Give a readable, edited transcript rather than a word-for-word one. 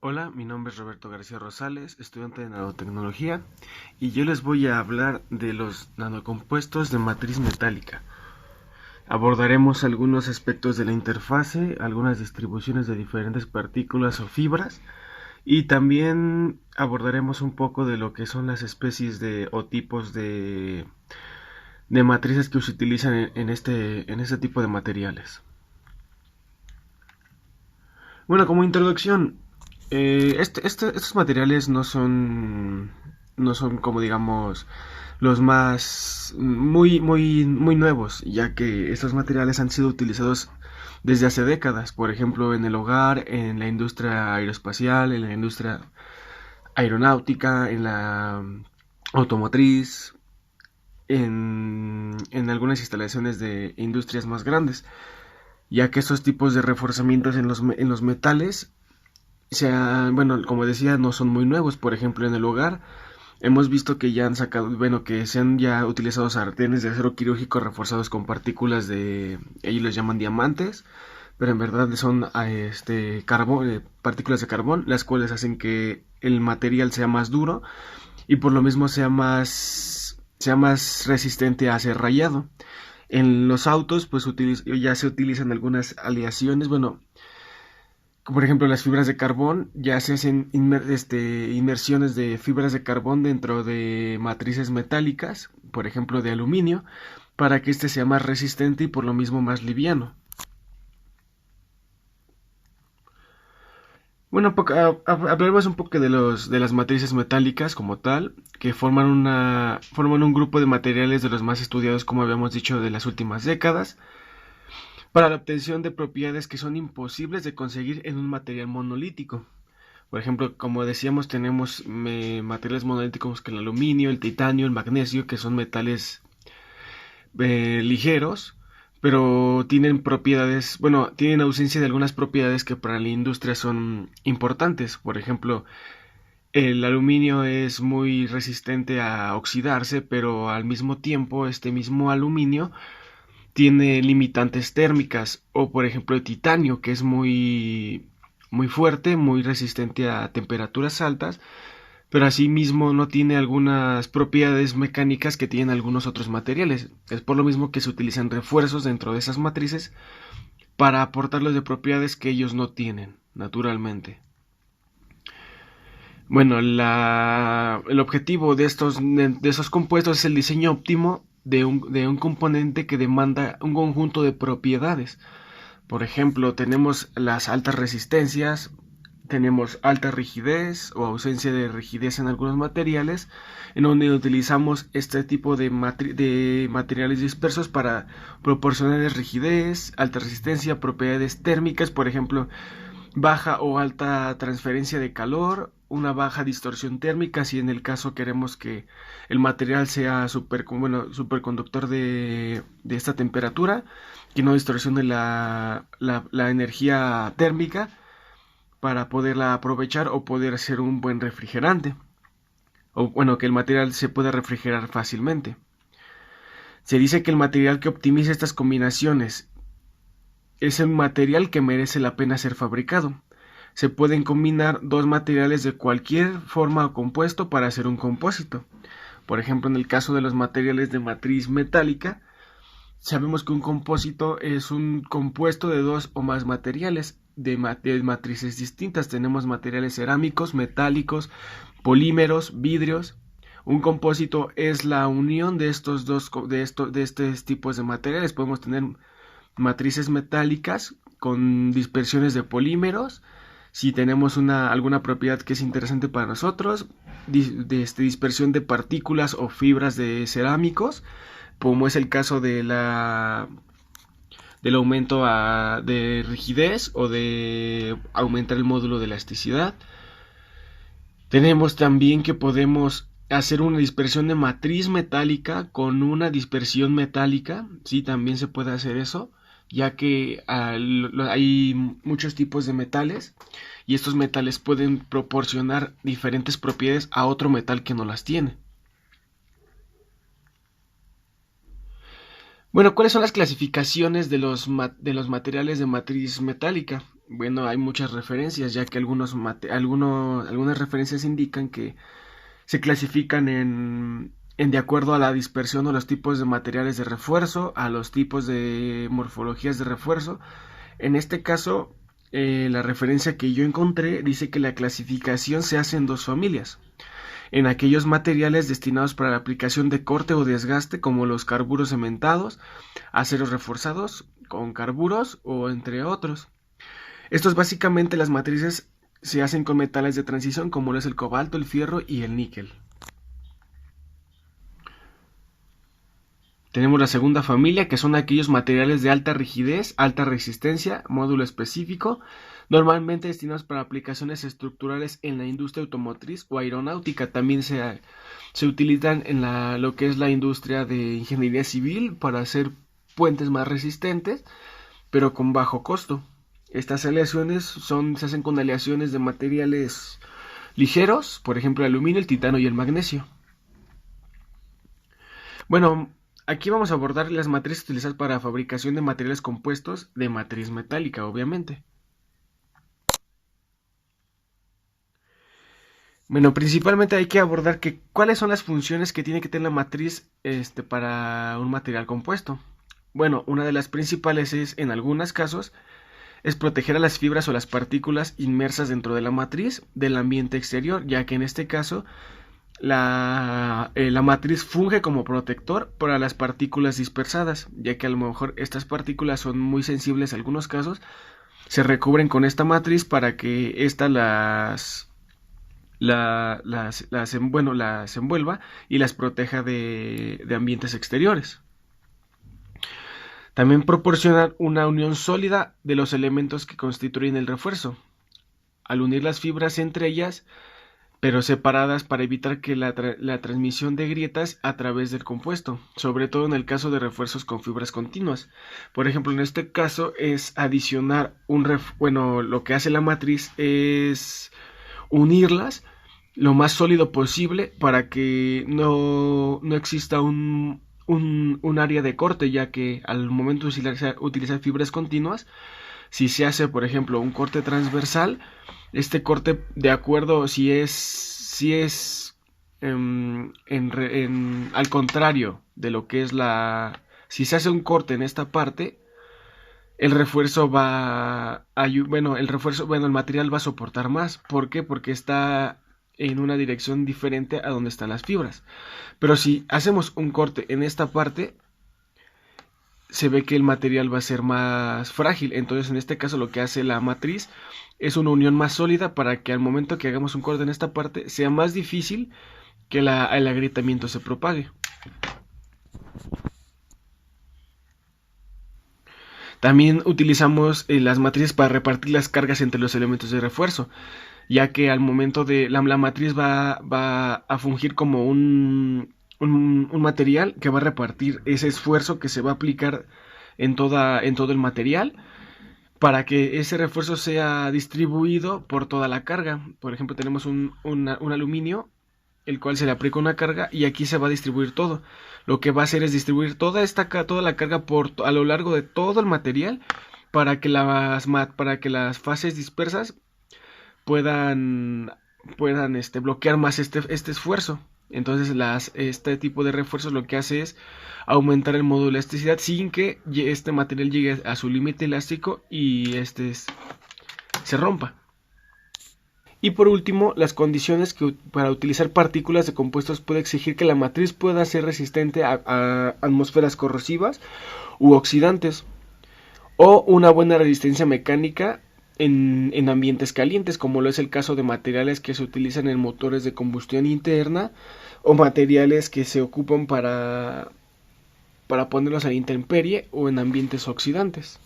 Hola, mi nombre es Roberto García Rosales, estudiante de nanotecnología, y yo les voy a hablar de los nanocompuestos de matriz metálica. Abordaremos algunos aspectos de la interfase, algunas distribuciones de diferentes partículas o fibras, y también abordaremos un poco de lo que son las especies de o tipos de matrices que se utilizan en este tipo de materiales. Bueno, como introducción, estos materiales no son como digamos los más muy nuevos, ya que estos materiales han sido utilizados desde hace décadas, por ejemplo, en el hogar, en la industria aeroespacial, en la industria aeronáutica, en la automotriz, en algunas instalaciones de industrias más grandes, ya que estos tipos de reforzamientos en los metales bueno, como decía, no son muy nuevos. Por ejemplo, en el hogar hemos visto que ya han sacado, bueno, que se han ya utilizado sartenes de acero quirúrgico reforzados con partículas ellos les llaman diamantes, pero en verdad son carbón, partículas de carbón, las cuales hacen que el material sea más duro y por lo mismo sea más resistente a ser rayado. En los autos, pues ya se utilizan algunas aleaciones, bueno, por ejemplo, las fibras de carbón, ya se hacen inmersiones de fibras de carbón dentro de matrices metálicas, por ejemplo, de aluminio, para que éste sea más resistente y por lo mismo más liviano. Bueno, hablaremos un poco de las matrices metálicas como tal, que forman un grupo de materiales de los más estudiados, como habíamos dicho, de las últimas décadas, para la obtención de propiedades que son imposibles de conseguir en un material monolítico. Por ejemplo, como decíamos, tenemos materiales monolíticos como el aluminio, el titanio, el magnesio, que son metales ligeros, pero tienen propiedades, bueno, tienen ausencia de algunas propiedades que para la industria son importantes. Por ejemplo, el aluminio es muy resistente a oxidarse, pero al mismo tiempo este mismo aluminio tiene limitantes térmicas. O por ejemplo el titanio, que es muy fuerte, muy resistente a temperaturas altas, pero asimismo no tiene algunas propiedades mecánicas que tienen algunos otros materiales. Es por lo mismo que se utilizan refuerzos dentro de esas matrices para aportarles de propiedades que ellos no tienen naturalmente. Bueno, el objetivo de esos compuestos es el diseño óptimo de un componente que demanda un conjunto de propiedades. Por ejemplo, tenemos las altas resistencias, tenemos alta rigidez o ausencia de rigidez en algunos materiales, en donde utilizamos este tipo de materiales dispersos para proporcionar rigidez, alta resistencia, propiedades térmicas, por ejemplo, baja o alta transferencia de calor, una baja distorsión térmica, si en el caso queremos que el material sea superconductor de esta temperatura, que no distorsione la energía térmica para poderla aprovechar o poder ser un buen refrigerante. O bueno, que el material se pueda refrigerar fácilmente. Se dice que el material que optimiza estas combinaciones es el material que merece la pena ser fabricado. Se pueden combinar dos materiales de cualquier forma o compuesto para hacer un compósito. Por ejemplo, en el caso de los materiales de matriz metálica, sabemos que un compósito es un compuesto de dos o más materiales de matrices distintas. Tenemos materiales cerámicos, metálicos, polímeros, vidrios. Un compósito es la unión de estos tipos de materiales. Podemos tener matrices metálicas con dispersiones de polímeros. Si tenemos alguna propiedad que es interesante para nosotros, dispersión de partículas o fibras de cerámicos, como es el caso del aumento de rigidez o de aumentar el módulo de elasticidad. Tenemos también que podemos hacer una dispersión de matriz metálica con una dispersión metálica, sí, también se puede hacer eso, ya que hay muchos tipos de metales y estos metales pueden proporcionar diferentes propiedades a otro metal que no las tiene. Bueno, ¿cuáles son las clasificaciones de los materiales de matriz metálica? Bueno, hay muchas referencias, ya que algunas referencias indican que se clasifican en de acuerdo a la dispersión o los tipos de materiales de refuerzo, a los tipos de morfologías de refuerzo. En este caso, la referencia que yo encontré dice que la clasificación se hace en dos familias. En aquellos materiales destinados para la aplicación de corte o desgaste, como los carburos cementados, aceros reforzados con carburos o entre otros. Estos básicamente las matrices se hacen con metales de transición como lo es el cobalto, el fierro y el níquel. Tenemos la segunda familia, que son aquellos materiales de alta rigidez, alta resistencia, módulo específico, normalmente destinados para aplicaciones estructurales en la industria automotriz o aeronáutica. También se utilizan en lo que es la industria de ingeniería civil para hacer puentes más resistentes, pero con bajo costo. Estas aleaciones se hacen con aleaciones de materiales ligeros, por ejemplo el aluminio, el titano y el magnesio. Bueno, aquí vamos a abordar las matrices utilizadas para fabricación de materiales compuestos de matriz metálica, obviamente. Bueno, principalmente hay que abordar cuáles son las funciones que tiene que tener la matriz para un material compuesto. Bueno, una de las principales es, en algunos casos, es proteger a las fibras o las partículas inmersas dentro de la matriz del ambiente exterior, ya que en este caso la matriz funge como protector para las partículas dispersadas, ya que a lo mejor estas partículas son muy sensibles en algunos casos, se recubren con esta matriz para que ésta las envuelva y las proteja de ambientes exteriores. También proporcionan una unión sólida de los elementos que constituyen el refuerzo, al unir las fibras entre ellas, pero separadas para evitar que la transmisión de grietas a través del compuesto, sobre todo en el caso de refuerzos con fibras continuas. Por ejemplo, en este caso es adicionar lo que hace la matriz es unirlas lo más sólido posible para que no exista un área de corte, ya que al momento de utilizar fibras continuas, si se hace, por ejemplo, un corte transversal, este corte, de acuerdo, si es al contrario de lo que es si se hace un corte en esta parte, el material va a soportar más. ¿Por qué? Porque está en una dirección diferente a donde están las fibras. Pero si hacemos un corte en esta parte, se ve que el material va a ser más frágil. Entonces, en este caso, lo que hace la matriz es una unión más sólida para que al momento que hagamos un corte en esta parte, sea más difícil que el agrietamiento se propague. También utilizamos las matrices para repartir las cargas entre los elementos de refuerzo, ya que al momento de la matriz va a fungir como un material que va a repartir ese esfuerzo que se va a aplicar en todo el material para que ese refuerzo sea distribuido por toda la carga. Por ejemplo, tenemos un aluminio, el cual se le aplica una carga y aquí se va a distribuir todo. Lo que va a hacer es distribuir toda la carga a lo largo de todo el material para que las fases dispersas puedan bloquear más este esfuerzo. Entonces este tipo de refuerzos lo que hace es aumentar el módulo de elasticidad sin que este material llegue a su límite elástico y se rompa. Y por último, las condiciones que para utilizar partículas de compuestos puede exigir que la matriz pueda ser resistente a atmósferas corrosivas u oxidantes, o una buena resistencia mecánica en ambientes calientes, como lo es el caso de materiales que se utilizan en motores de combustión interna o materiales que se ocupan para ponerlos a la intemperie o en ambientes oxidantes.